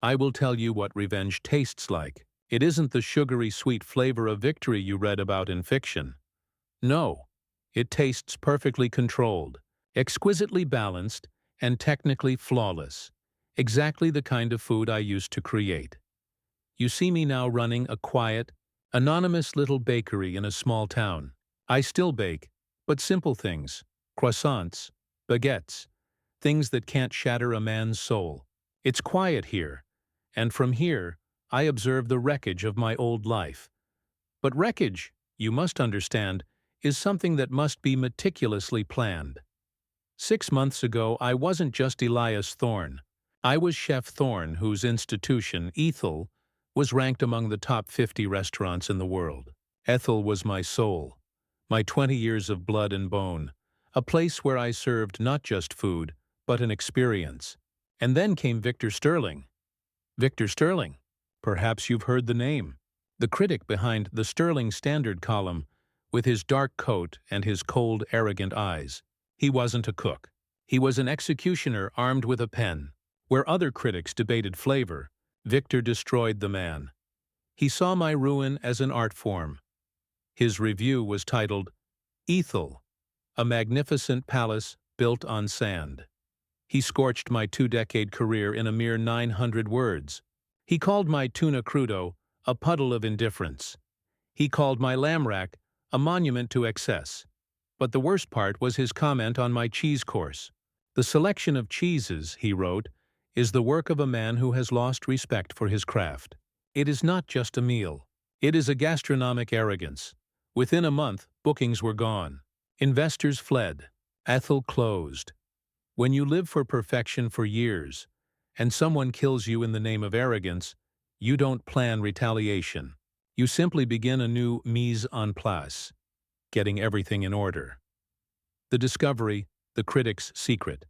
I will tell you what revenge tastes like. It isn't the sugary sweet flavor of victory you read about in fiction. No, it tastes perfectly controlled, exquisitely balanced, and technically flawless. Exactly the kind of food I used to create. You see me now running a quiet, anonymous little bakery in a small town. I still bake, but simple things, croissants, baguettes, things that can't shatter a man's soul. It's quiet here, and from here, I observe the wreckage of my old life. But wreckage, you must understand, is something that must be meticulously planned. 6 months ago, I wasn't just Elias Thorne. I was Chef Thorne, whose institution, Ethel, was ranked among the top 50 restaurants in the world. Ethel was my soul, my 20 years of blood and bone, a place where I served not just food, but an experience. And then came Victor Sterling. Victor Sterling. Perhaps you've heard the name. The critic behind the Sterling Standard column, with his dark coat and his cold, arrogant eyes. He wasn't a cook. He was an executioner armed with a pen. Where other critics debated flavor, Victor destroyed the man. He saw my ruin as an art form. His review was titled, Ethel, a magnificent palace built on sand. He scorched my 2-decade career in a mere 900 words. He called my tuna crudo a puddle of indifference. He called my lamb rack a monument to excess. But the worst part was his comment on my cheese course. The selection of cheeses, he wrote, is the work of a man who has lost respect for his craft. It is not just a meal. It is a gastronomic arrogance. Within a month, bookings were gone. Investors fled. Ethel closed. When you live for perfection for years, and someone kills you in the name of arrogance, you don't plan retaliation. You simply begin a new mise en place, getting everything in order. The discovery, the critic's secret.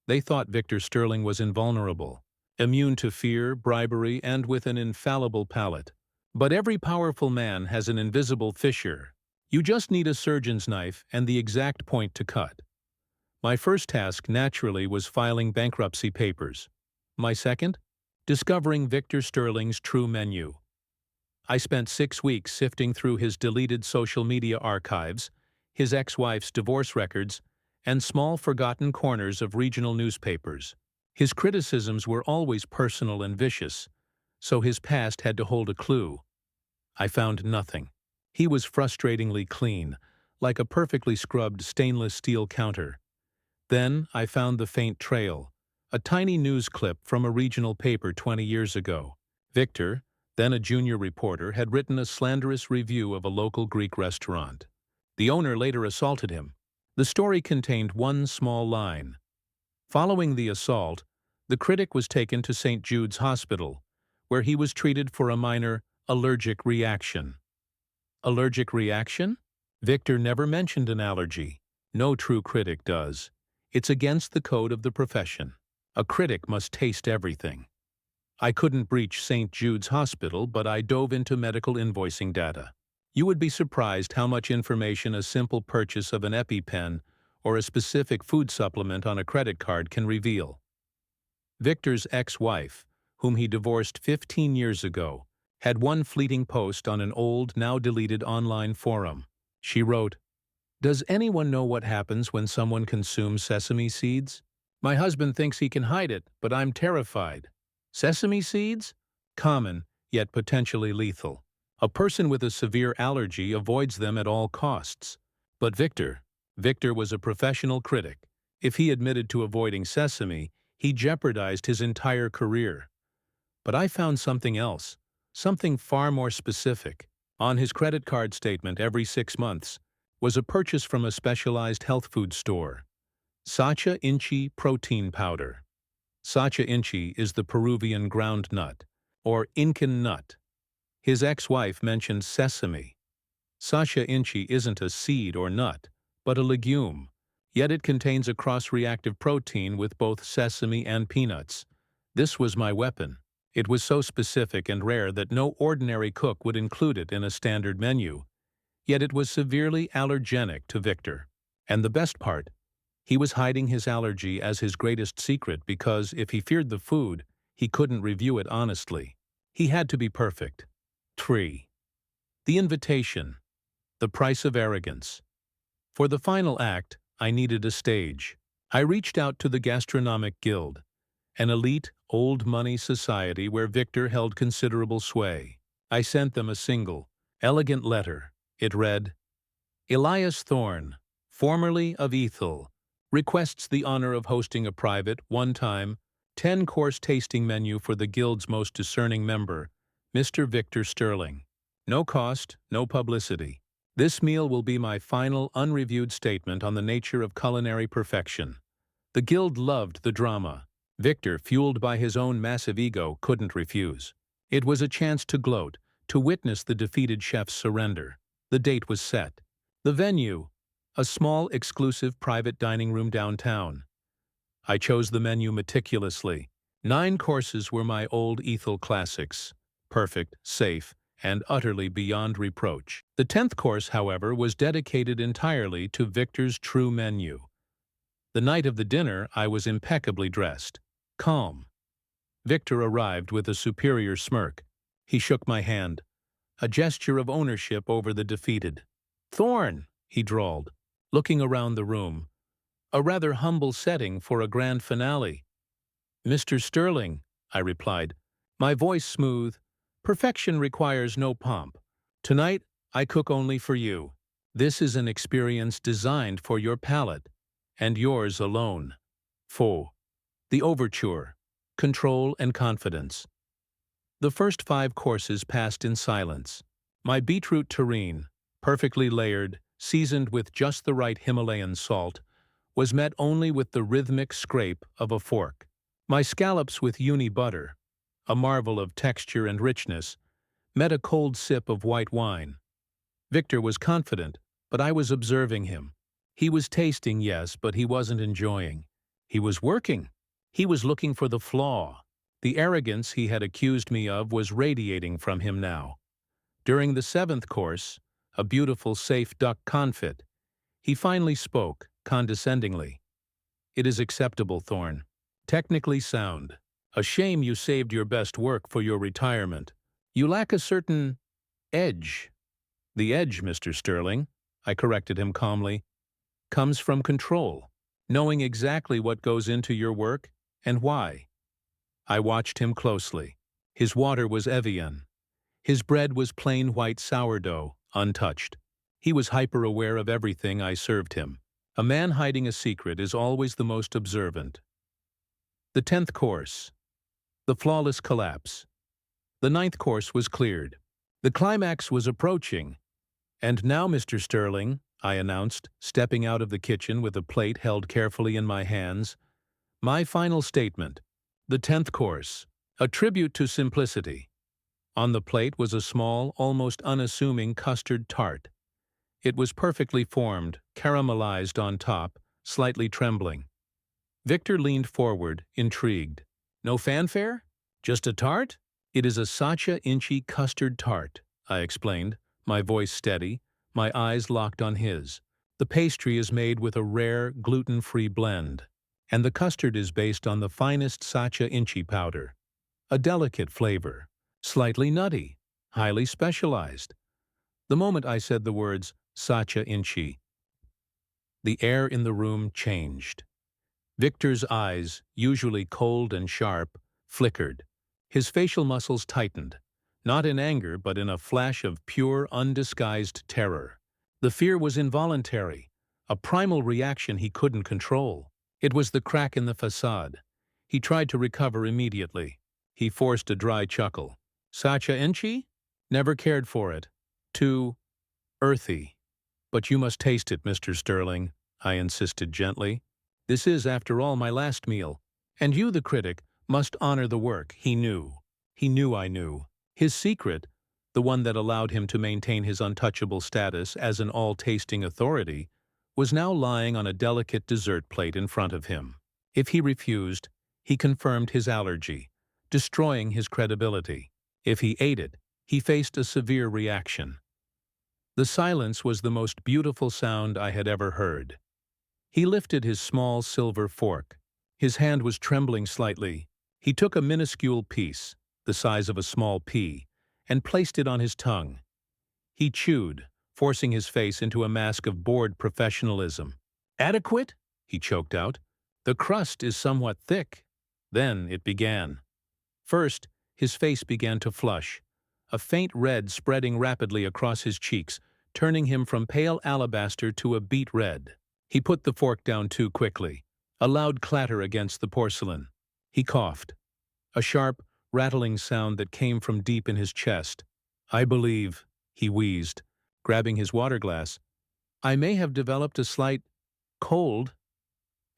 They thought Victor Sterling was invulnerable, immune to fear, bribery, and with an infallible palate. But every powerful man has an invisible fissure. You just need a surgeon's knife and the exact point to cut. My first task, naturally, was filing bankruptcy papers. My second? Discovering Victor Sterling's true menu. I spent 6 weeks sifting through his deleted social media archives, his ex-wife's divorce records, and small forgotten corners of regional newspapers. His criticisms were always personal and vicious, so his past had to hold a clue. I found nothing. He was frustratingly clean, like a perfectly scrubbed stainless steel counter. Then I found the faint trail, a tiny news clip from a regional paper 20 years ago. Victor, then a junior reporter, had written a slanderous review of a local Greek restaurant. The owner later assaulted him. The story contained one small line. Following the assault, the critic was taken to St. Jude's Hospital, where he was treated for a minor allergic reaction. Allergic reaction? Victor never mentioned an allergy. No true critic does. It's against the code of the profession. A critic must taste everything. I couldn't breach St. Jude's Hospital, but I dove into medical invoicing data. You would be surprised how much information a simple purchase of an EpiPen or a specific food supplement on a credit card can reveal. Victor's ex-wife, whom he divorced 15 years ago, had one fleeting post on an old, now deleted online forum. She wrote, "Does anyone know what happens when someone consumes sesame seeds? My husband thinks he can hide it, but I'm terrified. Sesame seeds? Common, yet potentially lethal. A person with a severe allergy avoids them at all costs. But Victor was a professional critic. If he admitted to avoiding sesame, he jeopardized his entire career. But I found something else, something far more specific. On his credit card statement every 6 months was a purchase from a specialized health food store. Sacha Inchi protein powder. Sacha Inchi is the Peruvian ground nut, or Incan nut. His ex-wife mentioned sesame. Sacha Inchi isn't a seed or nut, but a legume, yet it contains a cross-reactive protein with both sesame and peanuts. This was my weapon. It was so specific and rare that no ordinary cook would include it in a standard menu, yet it was severely allergenic to Victor. And the best part, he was hiding his allergy as his greatest secret because if he feared the food, He couldn't review it honestly. He had to be perfect. 3. The invitation. The price of arrogance. For the final act, I needed a stage. I reached out to the Gastronomic Guild, an elite, old-money society where Victor held considerable sway. I sent them a single, elegant letter. It read, Elias Thorne, formerly of Ethel, requests the honor of hosting a private, one-time, 10-course tasting menu for the Guild's most discerning member, Mr. Victor Sterling. No cost, no publicity. This meal will be my final, unreviewed statement on the nature of culinary perfection. The Guild loved the drama. Victor, fueled by his own massive ego, couldn't refuse. It was a chance to gloat, to witness the defeated chef's surrender. The date was set. The venue, a small, exclusive private dining room downtown. I chose the menu meticulously. 9 courses were my old Ethel classics. Perfect, safe, and utterly beyond reproach. The 10th course, however, was dedicated entirely to Victor's true menu. The night of the dinner, I was impeccably dressed. Calm. Victor arrived with a superior smirk. He shook my hand, a gesture of ownership over the defeated. Thorne, he drawled, looking around the room. A rather humble setting for a grand finale. Mr. Sterling, I replied, my voice smooth. Perfection requires no pomp. Tonight, I cook only for you. This is an experience designed for your palate, and yours alone. 4. The overture. Control and confidence. The first 5 courses passed in silence. My beetroot terrine, perfectly layered, seasoned with just the right Himalayan salt, was met only with the rhythmic scrape of a fork. My scallops with uni butter, a marvel of texture and richness, met a cold sip of white wine. Victor was confident, but I was observing him. He was tasting, yes, but he wasn't enjoying. He was working. He was looking for the flaw. The arrogance he had accused me of was radiating from him now. During the 7th course, a beautiful, safe duck confit, he finally spoke, condescendingly. It is acceptable, Thorne. Technically sound. A shame you saved your best work for your retirement. You lack a certain edge. The edge, Mr. Sterling, I corrected him calmly, comes from control, knowing exactly what goes into your work and why. I watched him closely. His water was Evian. His bread was plain white sourdough, untouched. He was hyper-aware of everything I served him. A man hiding a secret is always the most observant. The 10th course. The flawless collapse. The 9th course was cleared. The climax was approaching. And now, Mr. Sterling, I announced, stepping out of the kitchen with a plate held carefully in my hands, my final statement. The 10th course. A tribute to simplicity. On the plate was a small, almost unassuming custard tart. It was perfectly formed, caramelized on top, slightly trembling. Victor leaned forward, intrigued. No fanfare? Just a tart? It is a Sacha Inchi custard tart, I explained, my voice steady, my eyes locked on his. The pastry is made with a rare, gluten-free blend, and the custard is based on the finest Sacha Inchi powder. A delicate flavor, slightly nutty, highly specialized. The moment I said the words Sacha Inchi, the air in the room changed. Victor's eyes, usually cold and sharp, flickered. His facial muscles tightened, not in anger but in a flash of pure, undisguised terror. The fear was involuntary, a primal reaction he couldn't control. It was the crack in the facade. He tried to recover immediately. He forced a dry chuckle. Sacha Inchi? Never cared for it. Too earthy. But you must taste it, Mr. Sterling, I insisted gently. This is, after all, my last meal. And you, the critic, must honor the work. He knew. He knew I knew. His secret, the one that allowed him to maintain his untouchable status as an all-tasting authority, was now lying on a delicate dessert plate in front of him. If he refused, he confirmed his allergy, destroying his credibility. If he ate it, he faced a severe reaction. The silence was the most beautiful sound I had ever heard. He lifted his small silver fork. His hand was trembling slightly. He took a minuscule piece, the size of a small pea, and placed it on his tongue. He chewed, forcing his face into a mask of bored professionalism. "Adequate?" he choked out. "The crust is somewhat thick." Then it began. First, his face began to flush, a faint red spreading rapidly across his cheeks, turning him from pale alabaster to a beet red. He put the fork down too quickly. A loud clatter against the porcelain. He coughed. A sharp, rattling sound that came from deep in his chest. "I believe," he wheezed, grabbing his water glass, "I may have developed a slight cold."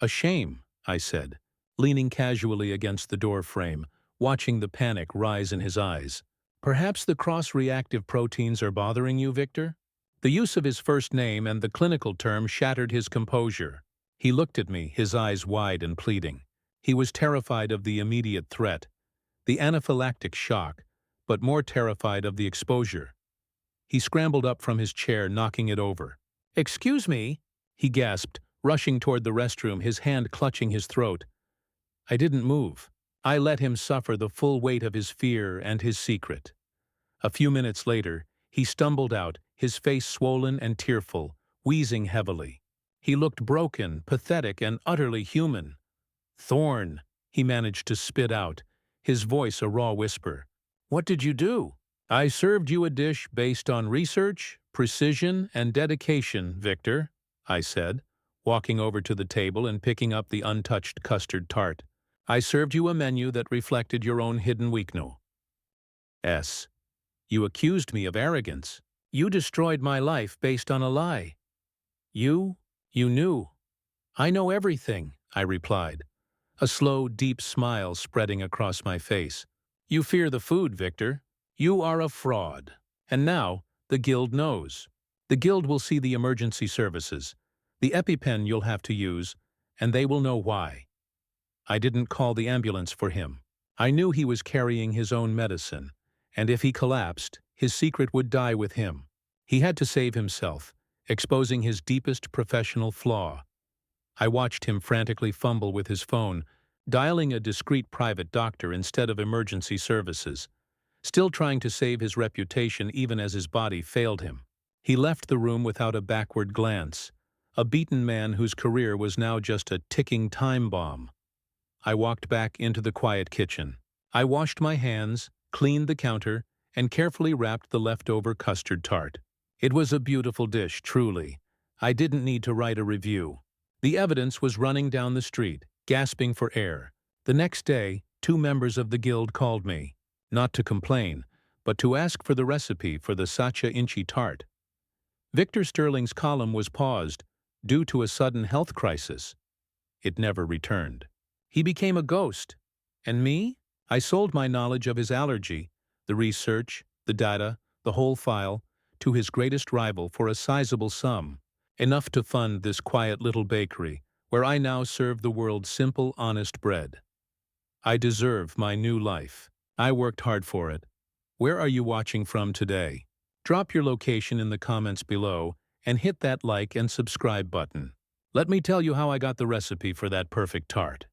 "A shame," I said, leaning casually against the door frame, watching the panic rise in his eyes. "Perhaps the cross-reactive proteins are bothering you, Victor?" The use of his first name and the clinical term shattered his composure. He looked at me, his eyes wide and pleading. He was terrified of the immediate threat, the anaphylactic shock, but more terrified of the exposure. He scrambled up from his chair, knocking it over. "Excuse me," he gasped, rushing toward the restroom, his hand clutching his throat. I didn't move. I let him suffer the full weight of his fear and his secret. A few minutes later, he stumbled out, his face swollen and tearful, wheezing heavily. He looked broken, pathetic, and utterly human. "Thorn," he managed to spit out, his voice a raw whisper. "What did you do?" "I served you a dish based on research, precision, and dedication, Victor," I said, walking over to the table and picking up the untouched custard tart. "I served you a menu that reflected your own hidden weakness. You accused me of arrogance. You destroyed my life based on a lie. You knew." "I know everything," I replied, a slow, deep smile spreading across my face. "You fear the food, Victor. You are a fraud. And now, the Guild knows. The Guild will see the emergency services, the EpiPen you'll have to use, and they will know why. I didn't call the ambulance for him. I knew he was carrying his own medicine, and if he collapsed, his secret would die with him. He had to save himself, exposing his deepest professional flaw. I watched him frantically fumble with his phone, dialing a discreet private doctor instead of emergency services, still trying to save his reputation even as his body failed him. He left the room without a backward glance, a beaten man whose career was now just a ticking time bomb. I walked back into the quiet kitchen. I washed my hands, cleaned the counter, and carefully wrapped the leftover custard tart. It was a beautiful dish, truly. I didn't need to write a review. The evidence was running down the street, gasping for air. The next day, 2 members of the Guild called me, not to complain, but to ask for the recipe for the Sacha Inchi tart. Victor Sterling's column was paused, due to a sudden health crisis. It never returned. He became a ghost. And me? I sold my knowledge of his allergy, the research, the data, the whole file, to his greatest rival for a sizable sum, enough to fund this quiet little bakery, where I now serve the world simple, honest bread. I deserve my new life. I worked hard for it. Where are you watching from today? Drop your location in the comments below and hit that like and subscribe button. Let me tell you how I got the recipe for that perfect tart.